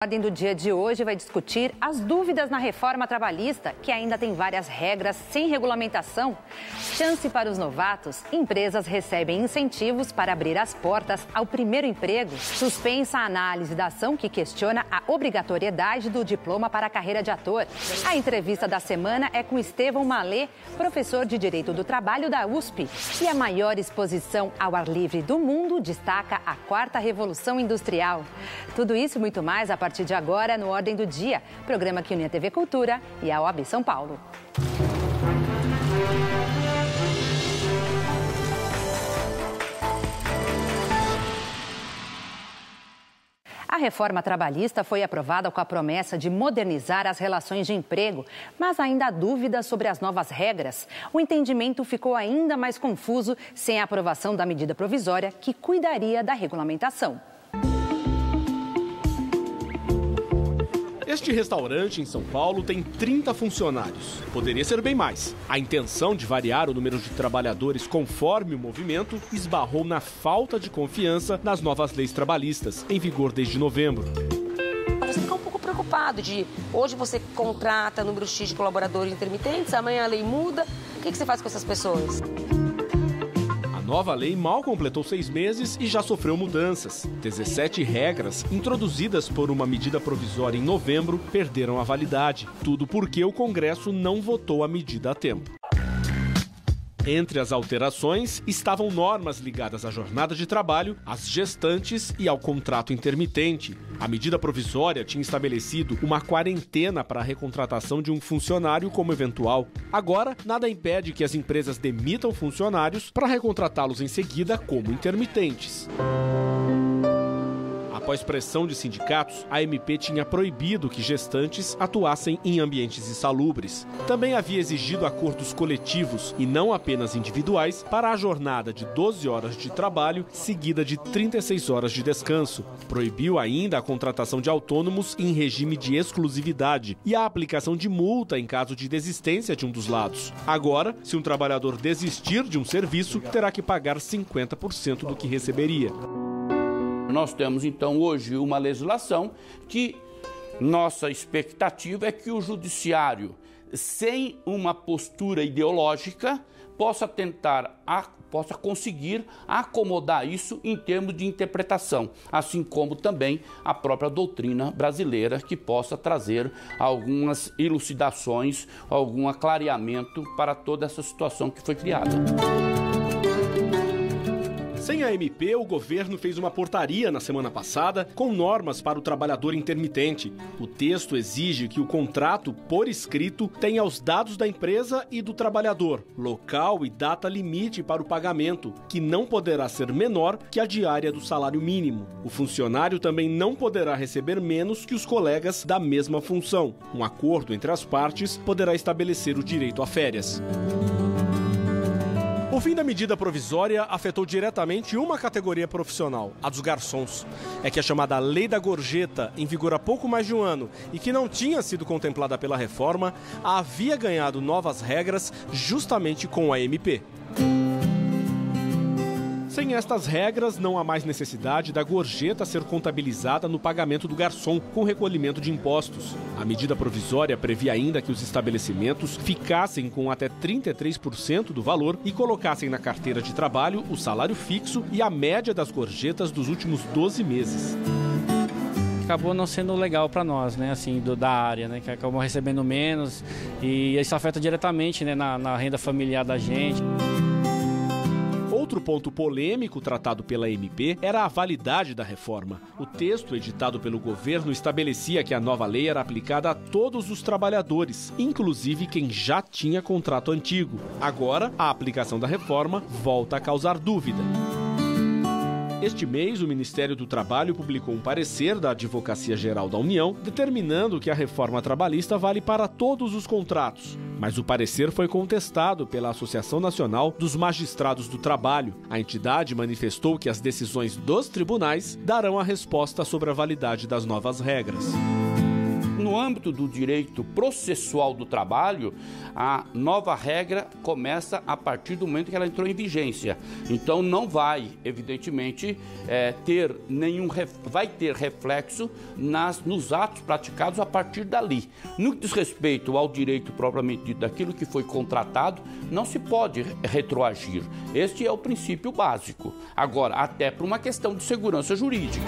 A ordem do dia de hoje vai discutir as dúvidas na reforma trabalhista, que ainda tem várias regras sem regulamentação. Chance para os novatos, empresas recebem incentivos para abrir as portas ao primeiro emprego. Suspensa a análise da ação que questiona a obrigatoriedade do diploma para a carreira de ator. A entrevista da semana é com Estevão Malê, professor de Direito do Trabalho da USP. E a maior exposição ao ar livre do mundo destaca a 4ª Revolução Industrial. Tudo isso e muito mais a partir de agora no Ordem do Dia, programa que une a TV Cultura e a OAB São Paulo. A reforma trabalhista foi aprovada com a promessa de modernizar as relações de emprego, mas ainda há dúvidas sobre as novas regras. O entendimento ficou ainda mais confuso sem a aprovação da medida provisória que cuidaria da regulamentação. Este restaurante em São Paulo tem 30 funcionários. Poderia ser bem mais. A intenção de variar o número de trabalhadores conforme o movimento esbarrou na falta de confiança nas novas leis trabalhistas, em vigor desde novembro. Você fica um pouco preocupado de hoje você contrata número X de colaboradores intermitentes, amanhã a lei muda. O que você faz com essas pessoas? A nova lei mal completou 6 meses e já sofreu mudanças. 17 regras, introduzidas por uma medida provisória em novembro, perderam a validade. Tudo porque o Congresso não votou a medida a tempo. Entre as alterações estavam normas ligadas à jornada de trabalho, às gestantes e ao contrato intermitente. A medida provisória tinha estabelecido uma quarentena para a recontratação de um funcionário como eventual. Agora, nada impede que as empresas demitam funcionários para recontratá-los em seguida como intermitentes. Após pressão de sindicatos, a MP tinha proibido que gestantes atuassem em ambientes insalubres. Também havia exigido acordos coletivos e não apenas individuais para a jornada de 12 horas de trabalho seguida de 36 horas de descanso. Proibiu ainda a contratação de autônomos em regime de exclusividade e a aplicação de multa em caso de desistência de um dos lados. Agora, se um trabalhador desistir de um serviço, terá que pagar 50% do que receberia. Nós temos, então, hoje uma legislação que nossa expectativa é que o judiciário, sem uma postura ideológica, possa conseguir acomodar isso em termos de interpretação, assim como também a própria doutrina brasileira, que possa trazer algumas elucidações, algum aclareamento para toda essa situação que foi criada. Sem a MP, o governo fez uma portaria na semana passada com normas para o trabalhador intermitente. O texto exige que o contrato, por escrito, tenha os dados da empresa e do trabalhador, local e data limite para o pagamento, que não poderá ser menor que a diária do salário mínimo. O funcionário também não poderá receber menos que os colegas da mesma função. Um acordo entre as partes poderá estabelecer o direito a férias. O fim da medida provisória afetou diretamente uma categoria profissional, a dos garçons. É que a chamada Lei da Gorjeta, em vigor há pouco mais de um ano e que não tinha sido contemplada pela reforma, havia ganhado novas regras justamente com a MP. Sem estas regras, não há mais necessidade da gorjeta ser contabilizada no pagamento do garçom com recolhimento de impostos. A medida provisória previa ainda que os estabelecimentos ficassem com até 33% do valor e colocassem na carteira de trabalho o salário fixo e a média das gorjetas dos últimos 12 meses. Acabou não sendo legal para nós, né, assim, da área, né, que acabam recebendo menos e isso afeta diretamente, né, na renda familiar da gente. Outro ponto polêmico tratado pela MP era a validade da reforma. O texto editado pelo governo estabelecia que a nova lei era aplicada a todos os trabalhadores, inclusive quem já tinha contrato antigo. Agora, a aplicação da reforma volta a causar dúvida. Este mês, o Ministério do Trabalho publicou um parecer da Advocacia Geral da União, determinando que a reforma trabalhista vale para todos os contratos. Mas o parecer foi contestado pela Associação Nacional dos Magistrados do Trabalho. A entidade manifestou que as decisões dos tribunais darão a resposta sobre a validade das novas regras. no âmbito do direito processual do trabalho, a nova regra começa a partir do momento que ela entrou em vigência. Então não vai, evidentemente, vai ter reflexo nos atos praticados a partir dali. No que diz respeito ao direito propriamente dito daquilo que foi contratado, não se pode retroagir. Este é o princípio básico. Agora, até por uma questão de segurança jurídica.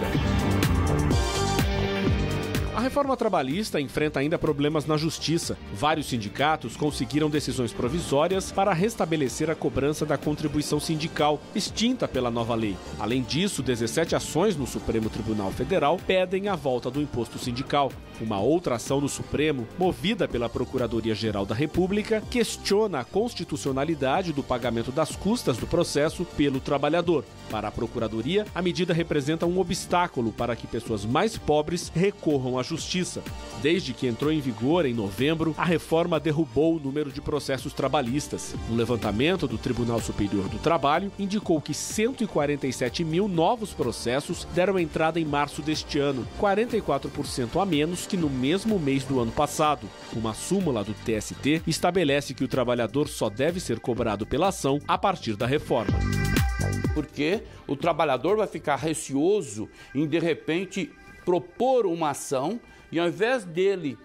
A reforma trabalhista enfrenta ainda problemas na justiça. Vários sindicatos conseguiram decisões provisórias para restabelecer a cobrança da contribuição sindical, extinta pela nova lei. Além disso, 17 ações no Supremo Tribunal Federal pedem a volta do imposto sindical. Uma outra ação no Supremo, movida pela Procuradoria-Geral da República, questiona a constitucionalidade do pagamento das custas do processo pelo trabalhador. Para a Procuradoria, a medida representa um obstáculo para que pessoas mais pobres recorram à justiça. Desde que entrou em vigor em novembro, a reforma derrubou o número de processos trabalhistas. Um levantamento do Tribunal Superior do Trabalho indicou que 147 mil novos processos deram entrada em março deste ano, 44% a menos que no mesmo mês do ano passado. Uma súmula do TST estabelece que o trabalhador só deve ser cobrado pela ação a partir da reforma. Porque o trabalhador vai ficar receoso em, de repente, propor uma ação e, ao invés dele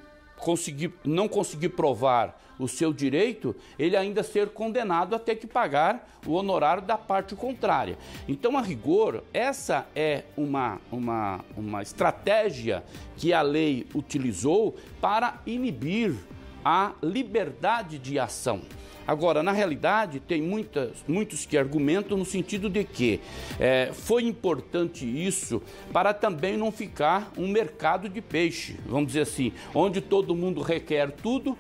não conseguir provar o seu direito, ele ainda ser condenado a ter que pagar o honorário da parte contrária. Então, a rigor, essa é uma estratégia que a lei utilizou para inibir a liberdade de ação. Agora, na realidade, tem muitos que argumentam no sentido de que foi importante isso para também não ficar um mercado de peixe, vamos dizer assim, onde todo mundo requer tudo,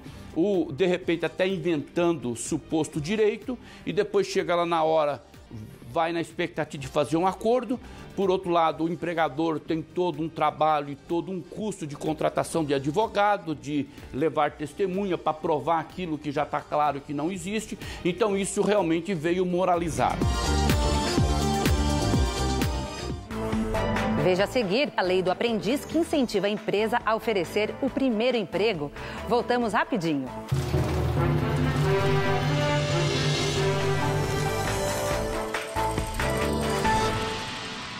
de repente até inventando suposto direito, e depois chega lá na hora, vai na expectativa de fazer um acordo. Por outro lado, o empregador tem todo um trabalho e todo um custo de contratação de advogado, de levar testemunha para provar aquilo que já está claro que não existe. Então, isso realmente veio moralizar. Veja a seguir a lei do aprendiz que incentiva a empresa a oferecer o primeiro emprego. Voltamos rapidinho.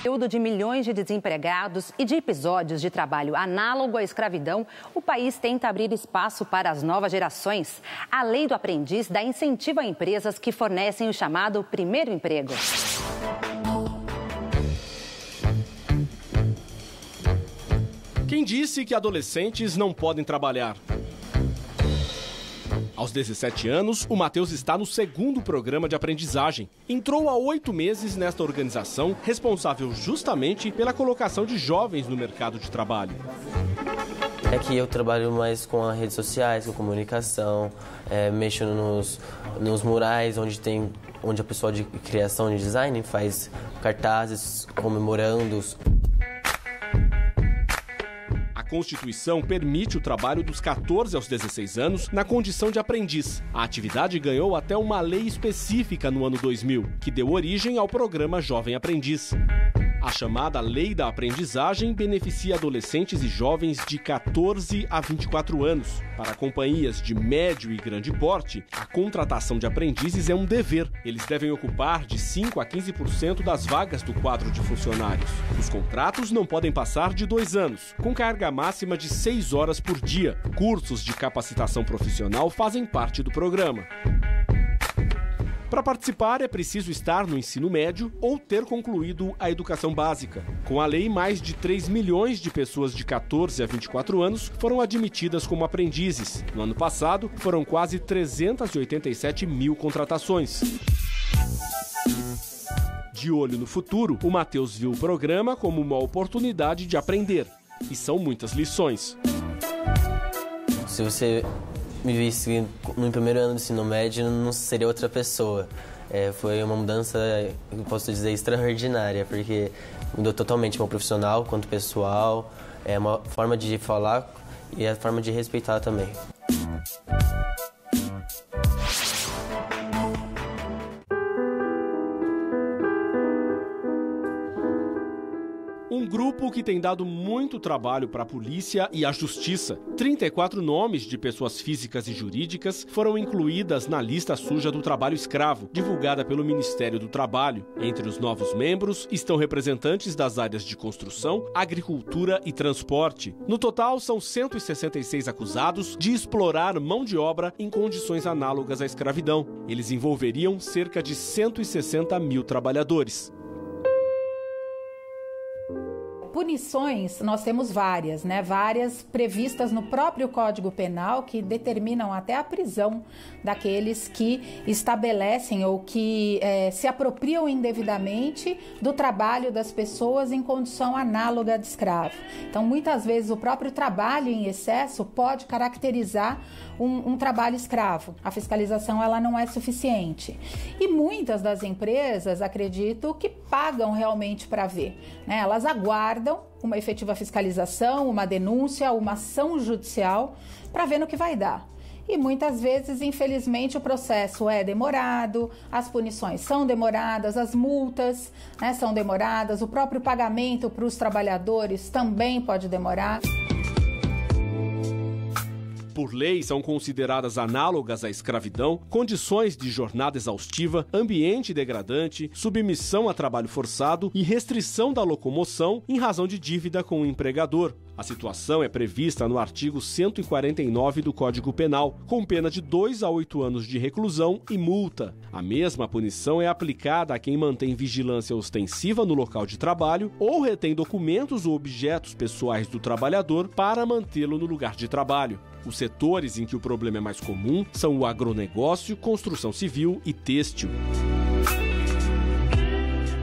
Período de milhões de desempregados e de episódios de trabalho análogo à escravidão, o país tenta abrir espaço para as novas gerações. A lei do aprendiz dá incentivo a empresas que fornecem o chamado primeiro emprego. Quem disse que adolescentes não podem trabalhar? Aos 17 anos, o Matheus está no segundo programa de aprendizagem. Entrou há 8 meses nesta organização, responsável justamente pela colocação de jovens no mercado de trabalho. Aqui eu trabalho mais com as redes sociais, com comunicação, mexo nos murais, onde a pessoa de criação de design faz cartazes, comemorandos. A Constituição permite o trabalho dos 14 aos 16 anos na condição de aprendiz. A atividade ganhou até uma lei específica no ano 2000, que deu origem ao programa Jovem Aprendiz. A chamada Lei da Aprendizagem beneficia adolescentes e jovens de 14 a 24 anos. Para companhias de médio e grande porte, a contratação de aprendizes é um dever. Eles devem ocupar de 5 a 15% das vagas do quadro de funcionários. Os contratos não podem passar de 2 anos, com carga máxima de 6 horas por dia. Cursos de capacitação profissional fazem parte do programa. Para participar, é preciso estar no ensino médio ou ter concluído a educação básica. Com a lei, mais de 3 milhões de pessoas de 14 a 24 anos foram admitidas como aprendizes. No ano passado, foram quase 387 mil contratações. De olho no futuro, o Matheus viu o programa como uma oportunidade de aprender. E são muitas lições. Se você me visse no primeiro ano do ensino médio, não seria outra pessoa. Foi uma mudança, eu posso dizer, extraordinária, porque mudou totalmente meu profissional quanto pessoal, uma forma de falar e a forma de respeitar também. Um grupo grupo que tem dado muito trabalho para a polícia e a justiça. 34 nomes de pessoas físicas e jurídicas foram incluídas na lista suja do trabalho escravo, divulgada pelo Ministério do Trabalho. Entre os novos membros estão representantes das áreas de construção, agricultura e transporte. No total, são 166 acusados de explorar mão de obra em condições análogas à escravidão. Eles envolveriam cerca de 160 mil trabalhadores. Punições, nós temos várias, né? Várias previstas no próprio Código Penal que determinam até a prisão daqueles que estabelecem ou que se apropriam indevidamente do trabalho das pessoas em condição análoga de escravo. Então, muitas vezes, o próprio trabalho em excesso pode caracterizar um trabalho escravo. A fiscalização ela não é suficiente. E muitas das empresas, acredito, que pagam realmente para ver, né? Elas aguardam uma efetiva fiscalização, uma denúncia, uma ação judicial para ver no que vai dar. E muitas vezes, infelizmente, o processo é demorado, as punições são demoradas, as multas, né, são demoradas, o próprio pagamento para os trabalhadores também pode demorar. Por lei, são consideradas análogas à escravidão condições de jornada exaustiva, ambiente degradante, submissão a trabalho forçado e restrição da locomoção em razão de dívida com o empregador. A situação é prevista no artigo 149 do Código Penal, com pena de 2 a 8 anos de reclusão e multa. A mesma punição é aplicada a quem mantém vigilância ostensiva no local de trabalho ou retém documentos ou objetos pessoais do trabalhador para mantê-lo no lugar de trabalho. Os setores em que o problema é mais comum são o agronegócio, construção civil e têxtil.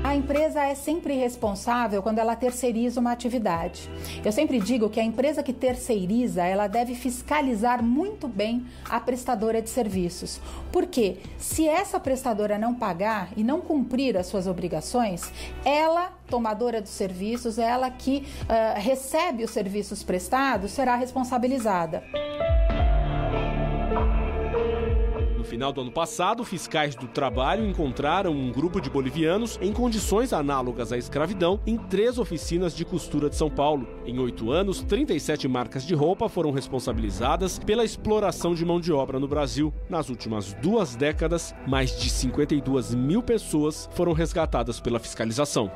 A empresa é sempre responsável quando ela terceiriza uma atividade. Eu sempre digo que a empresa que terceiriza, ela deve fiscalizar muito bem a prestadora de serviços. Porque se essa prestadora não pagar e não cumprir as suas obrigações, ela, tomadora dos serviços, ela que recebe os serviços prestados, será responsabilizada. No final do ano passado, fiscais do trabalho encontraram um grupo de bolivianos em condições análogas à escravidão em 3 oficinas de costura de São Paulo. Em 8 anos, 37 marcas de roupa foram responsabilizadas pela exploração de mão de obra no Brasil. Nas últimas 2 décadas, mais de 52 mil pessoas foram resgatadas pela fiscalização.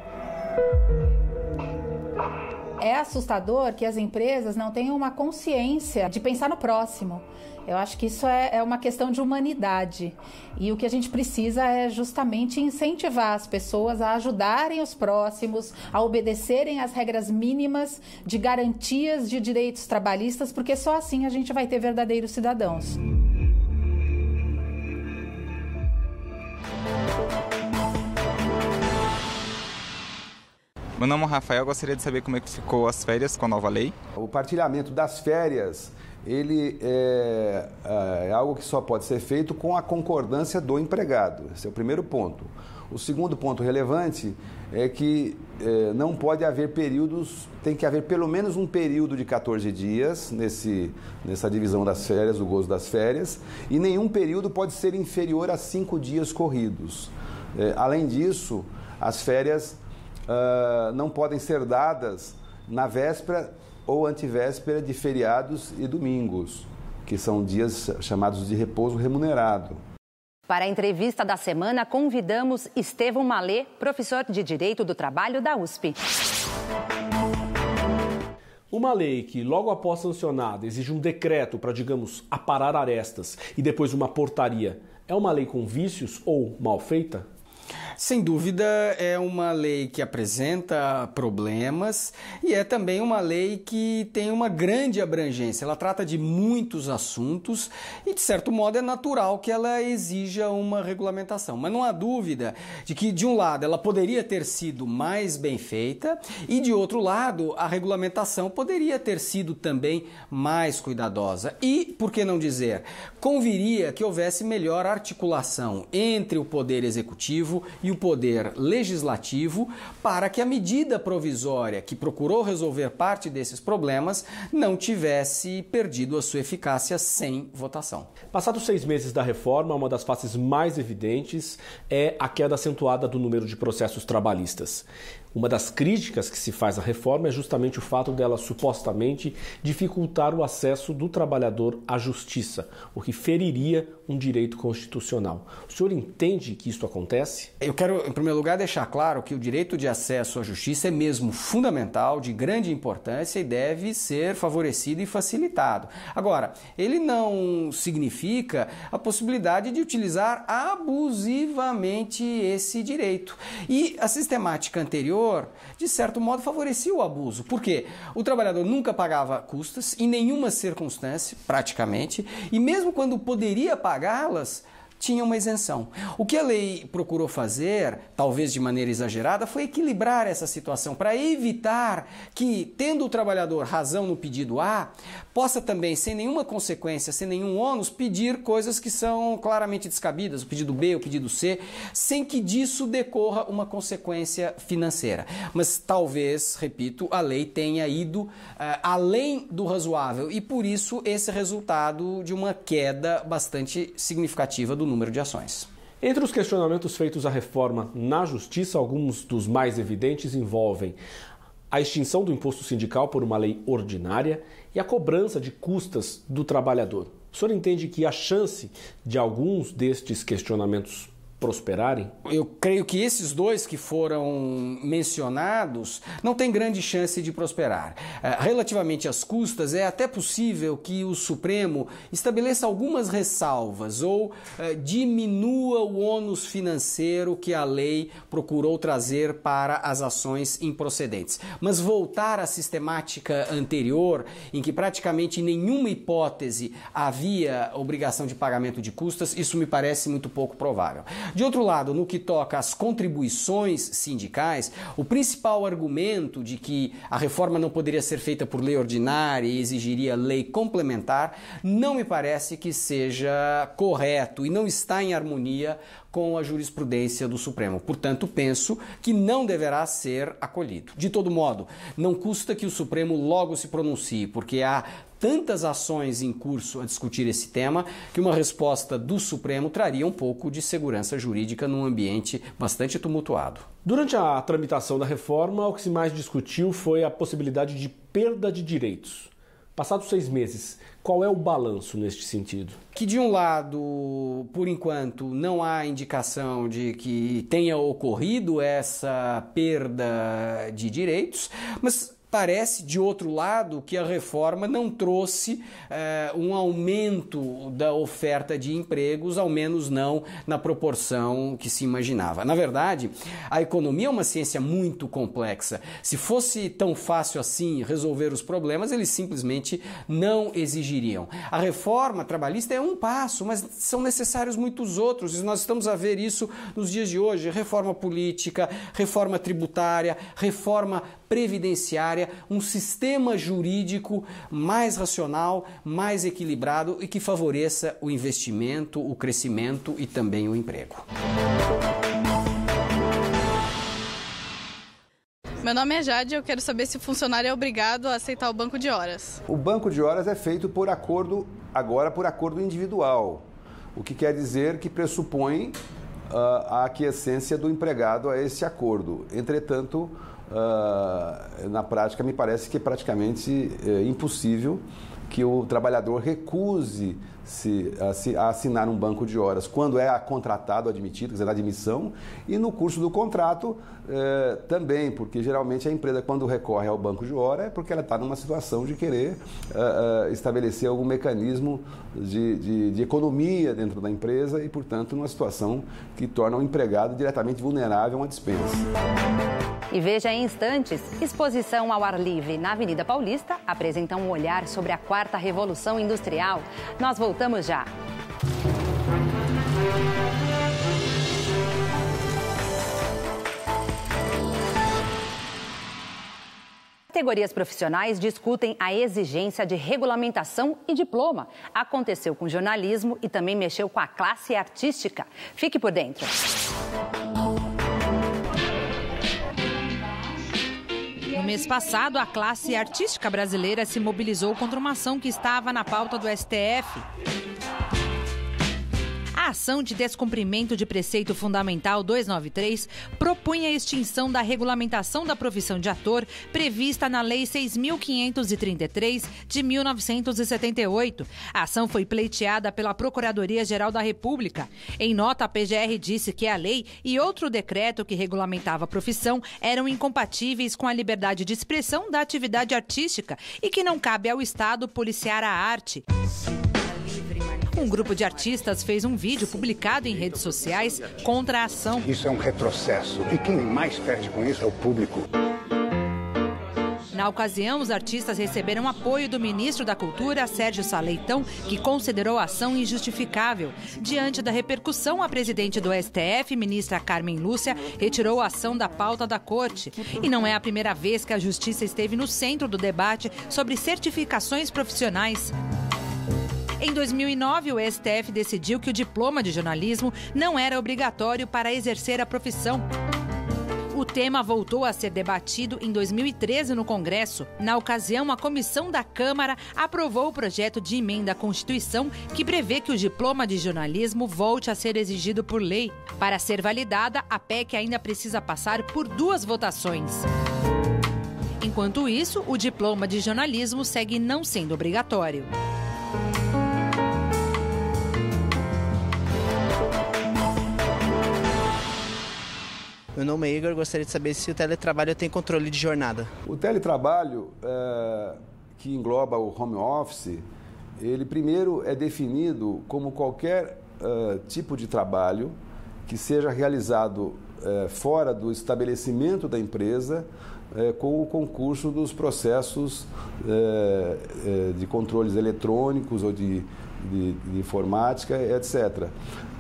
É assustador que as empresas não tenham uma consciência de pensar no próximo. Eu acho que isso é uma questão de humanidade. E o que a gente precisa é justamente incentivar as pessoas a ajudarem os próximos, a obedecerem às regras mínimas de garantias de direitos trabalhistas, porque só assim a gente vai ter verdadeiros cidadãos. Meu nome é Rafael, gostaria de saber como é que ficou as férias com a nova lei. O partilhamento das férias, ele é algo que só pode ser feito com a concordância do empregado. Esse é o primeiro ponto. O segundo ponto relevante é que não pode haver períodos, tem que haver pelo menos um período de 14 dias nessa divisão das férias, do gozo das férias, e nenhum período pode ser inferior a 5 dias corridos. Além disso, as férias não podem ser dadas na véspera ou antivéspera de feriados e domingos, que são dias chamados de repouso remunerado. Para a entrevista da semana, convidamos Estevão Malê, professor de Direito do Trabalho da USP. Uma lei que, logo após sancionada, exige um decreto para, digamos, aparar arestas e depois uma portaria, é uma lei com vícios ou mal feita? Sem dúvida, é uma lei que apresenta problemas e é também uma lei que tem uma grande abrangência. Ela trata de muitos assuntos e, de certo modo, é natural que ela exija uma regulamentação. Mas não há dúvida de que, de um lado, ela poderia ter sido mais bem feita e, de outro lado, a regulamentação poderia ter sido também mais cuidadosa. E, por que não dizer, conviria que houvesse melhor articulação entre o Poder Executivo e o Poder Legislativo para que a medida provisória que procurou resolver parte desses problemas não tivesse perdido a sua eficácia sem votação. Passados 6 meses da reforma, uma das faces mais evidentes é a queda acentuada do número de processos trabalhistas. Uma das críticas que se faz à reforma é justamente o fato dela supostamente dificultar o acesso do trabalhador à justiça, o que feriria um direito constitucional. O senhor entende que isso acontece? Eu quero, em primeiro lugar, deixar claro que o direito de acesso à justiça é mesmo fundamental, de grande importância e deve ser favorecido e facilitado. Agora, ele não significa a possibilidade de utilizar abusivamente esse direito. E a sistemática anterior, de certo modo, favorecia o abuso. Por quê? O trabalhador nunca pagava custas, em nenhuma circunstância, praticamente, e mesmo quando poderia pagá-las, tinha uma isenção. O que a lei procurou fazer, talvez de maneira exagerada, foi equilibrar essa situação para evitar que, tendo o trabalhador razão no pedido A, possa também, sem nenhuma consequência, sem nenhum ônus, pedir coisas que são claramente descabidas, o pedido B, o pedido C, sem que disso decorra uma consequência financeira. Mas talvez, repito, a lei tenha ido além do razoável e, por isso, esse resultado de uma queda bastante significativa do número de ações. Entre os questionamentos feitos à reforma na Justiça, alguns dos mais evidentes envolvem a extinção do imposto sindical por uma lei ordinária e a cobrança de custas do trabalhador. O senhor entende que há chance de alguns destes questionamentos prosperarem? Eu creio que esses dois que foram mencionados não têm grande chance de prosperar. Relativamente às custas, é até possível que o Supremo estabeleça algumas ressalvas ou diminua o ônus financeiro que a lei procurou trazer para as ações improcedentes. Mas voltar à sistemática anterior, em que praticamente em nenhuma hipótese havia obrigação de pagamento de custas, isso me parece muito pouco provável. De outro lado, no que toca às contribuições sindicais, o principal argumento de que a reforma não poderia ser feita por lei ordinária e exigiria lei complementar não me parece que seja correto e não está em harmonia com a jurisprudência do Supremo. Portanto, penso que não deverá ser acolhido. De todo modo, não custa que o Supremo logo se pronuncie, porque há tantas ações em curso a discutir esse tema que uma resposta do Supremo traria um pouco de segurança jurídica num ambiente bastante tumultuado. Durante a tramitação da reforma, o que se mais discutiu foi a possibilidade de perda de direitos. Passados 6 meses, qual é o balanço neste sentido? Que de um lado, por enquanto, não há indicação de que tenha ocorrido essa perda de direitos, mas parece, de outro lado, que a reforma não trouxe um aumento da oferta de empregos, ao menos não na proporção que se imaginava. Na verdade, a economia é uma ciência muito complexa. Se fosse tão fácil assim resolver os problemas, eles simplesmente não exigiriam. A reforma trabalhista é um passo, mas são necessários muitos outros, e nós estamos a ver isso nos dias de hoje. Reforma política, reforma tributária, reforma previdenciária, um sistema jurídico mais racional, mais equilibrado e que favoreça o investimento, o crescimento e também o emprego. Meu nome é Jade e eu quero saber se o funcionário é obrigado a aceitar o banco de horas. O banco de horas é feito por acordo, agora por acordo individual, o que quer dizer que pressupõe a aquiescência do empregado a esse acordo. Entretanto, na prática, me parece que é praticamente impossível que o trabalhador recuse a assinar um banco de horas quando é contratado, admitido, quer dizer, na admissão, e no curso do contrato também, porque geralmente a empresa, quando recorre ao banco de hora, é porque ela está numa situação de querer estabelecer algum mecanismo de economia dentro da empresa e, portanto, numa situação que torna o empregado diretamente vulnerável a uma dispensa. E veja em instantes, exposição ao ar livre na Avenida Paulista apresenta um olhar sobre a 4ª Revolução Industrial. Nós voltamos já. Categorias profissionais discutem a exigência de regulamentação e diploma. Aconteceu com jornalismo e também mexeu com a classe artística. Fique por dentro. No mês passado, a classe artística brasileira se mobilizou contra uma ação que estava na pauta do STF. A A ação de descumprimento de preceito fundamental 293 propunha a extinção da regulamentação da profissão de ator prevista na Lei 6.533 de 1978. A ação foi pleiteada pela Procuradoria-Geral da República. Em nota, a PGR disse que a lei e outro decreto que regulamentava a profissão eram incompatíveis com a liberdade de expressão da atividade artística e que não cabe ao Estado policiar a arte. Um grupo de artistas fez um vídeo publicado em redes sociais contra a ação. Isso é um retrocesso e quem mais perde com isso é o público. Na ocasião, os artistas receberam apoio do ministro da Cultura, Sérgio Sá Leitão, que considerou a ação injustificável. Diante da repercussão, a presidente do STF, ministra Carmen Lúcia, retirou a ação da pauta da corte. E não é a primeira vez que a justiça esteve no centro do debate sobre certificações profissionais. Em 2009, o STF decidiu que o diploma de jornalismo não era obrigatório para exercer a profissão. O tema voltou a ser debatido em 2013 no Congresso. Na ocasião, a comissão da Câmara aprovou o projeto de emenda à Constituição que prevê que o diploma de jornalismo volte a ser exigido por lei. Para ser validada, a PEC ainda precisa passar por 2 votações. Enquanto isso, o diploma de jornalismo segue não sendo obrigatório. Meu nome é Igor, gostaria de saber se o teletrabalho tem controle de jornada. O teletrabalho, que engloba o home office, ele primeiro é definido como qualquer tipo de trabalho que seja realizado fora do estabelecimento da empresa com o concurso dos processos de controles eletrônicos ou de informática, etc.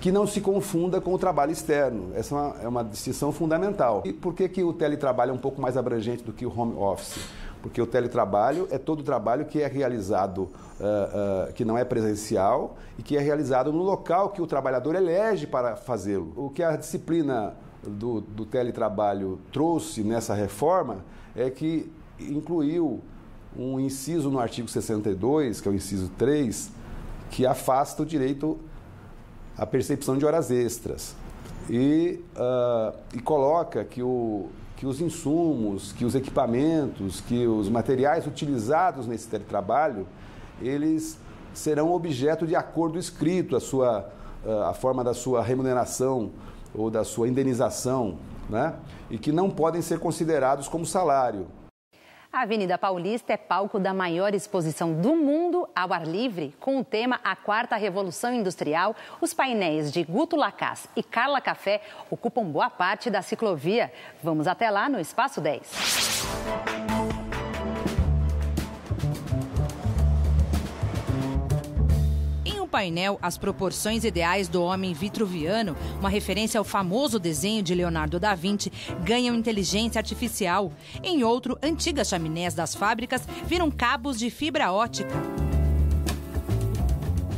Que não se confunda com o trabalho externo. Essa é uma distinção fundamental. E por que o teletrabalho é um pouco mais abrangente do que o home office? Porque o teletrabalho é todo trabalho que é realizado, que não é presencial e que é realizado no local que o trabalhador elege para fazê-lo. O que a disciplina do teletrabalho trouxe nessa reforma é que incluiu um inciso no artigo 62, que é o inciso 3, que afasta o direito à percepção de horas extras e coloca que os insumos, que os equipamentos, que os materiais utilizados nesse teletrabalho, eles serão objeto de acordo escrito, a forma da sua remuneração ou da sua indenização, né? E que não podem ser considerados como salário. A Avenida Paulista é palco da maior exposição do mundo ao ar livre. Com o tema A Quarta Revolução Industrial, os painéis de Guto Lacaz e Carla Café ocupam boa parte da ciclovia. Vamos até lá no Espaço 10. Painel As Proporções Ideais do Homem Vitruviano, uma referência ao famoso desenho de Leonardo da Vinci, ganham inteligência artificial. Em outro, antigas chaminés das fábricas viram cabos de fibra ótica.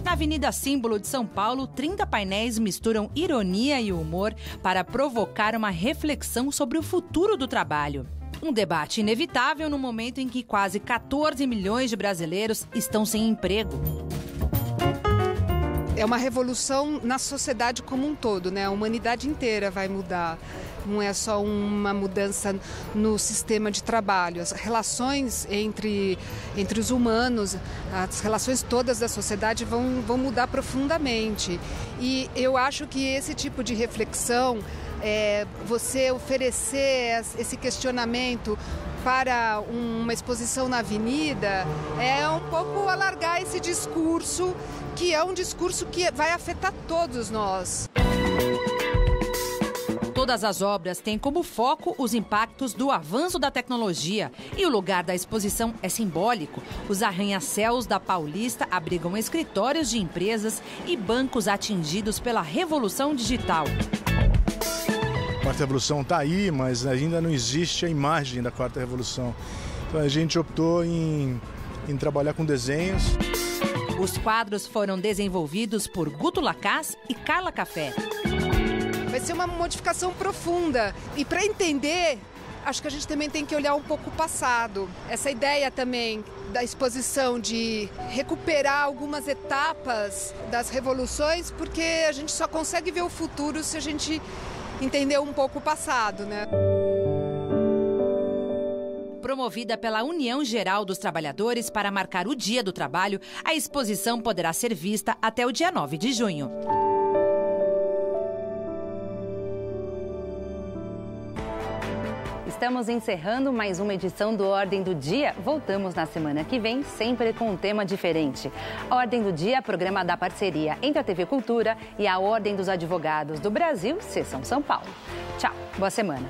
Na Avenida Símbolo de São Paulo, 30 painéis misturam ironia e humor para provocar uma reflexão sobre o futuro do trabalho. Um debate inevitável no momento em que quase 14 milhões de brasileiros estão sem emprego. É uma revolução na sociedade como um todo, né? A humanidade inteira vai mudar. Não é só uma mudança no sistema de trabalho. As relações entre os humanos, as relações todas da sociedade vão mudar profundamente. E eu acho que esse tipo de reflexão, você oferecer esse questionamento para uma exposição na avenida, é um pouco alargar esse discurso, que é um discurso que vai afetar todos nós. Todas as obras têm como foco os impactos do avanço da tecnologia e o lugar da exposição é simbólico. Os arranha-céus da Paulista abrigam escritórios de empresas e bancos atingidos pela revolução digital. A Quarta Revolução está aí, mas ainda não existe a imagem da Quarta Revolução. Então a gente optou em trabalhar com desenhos. Os quadros foram desenvolvidos por Guto Lacaz e Carla Café. Vai ser uma modificação profunda. E para entender Acho que a gente também tem que olhar um pouco o passado. Essa ideia também da exposição de recuperar algumas etapas das revoluções, porque a gente só consegue ver o futuro se a gente entender um pouco o passado, né? Promovida pela União Geral dos Trabalhadores para marcar o Dia do Trabalho, a exposição poderá ser vista até o dia 9 de junho. Estamos encerrando mais uma edição do Ordem do Dia. Voltamos na semana que vem, sempre com um tema diferente. A Ordem do Dia é programa da parceria entre a TV Cultura e a Ordem dos Advogados do Brasil, Seção São Paulo. Tchau, boa semana.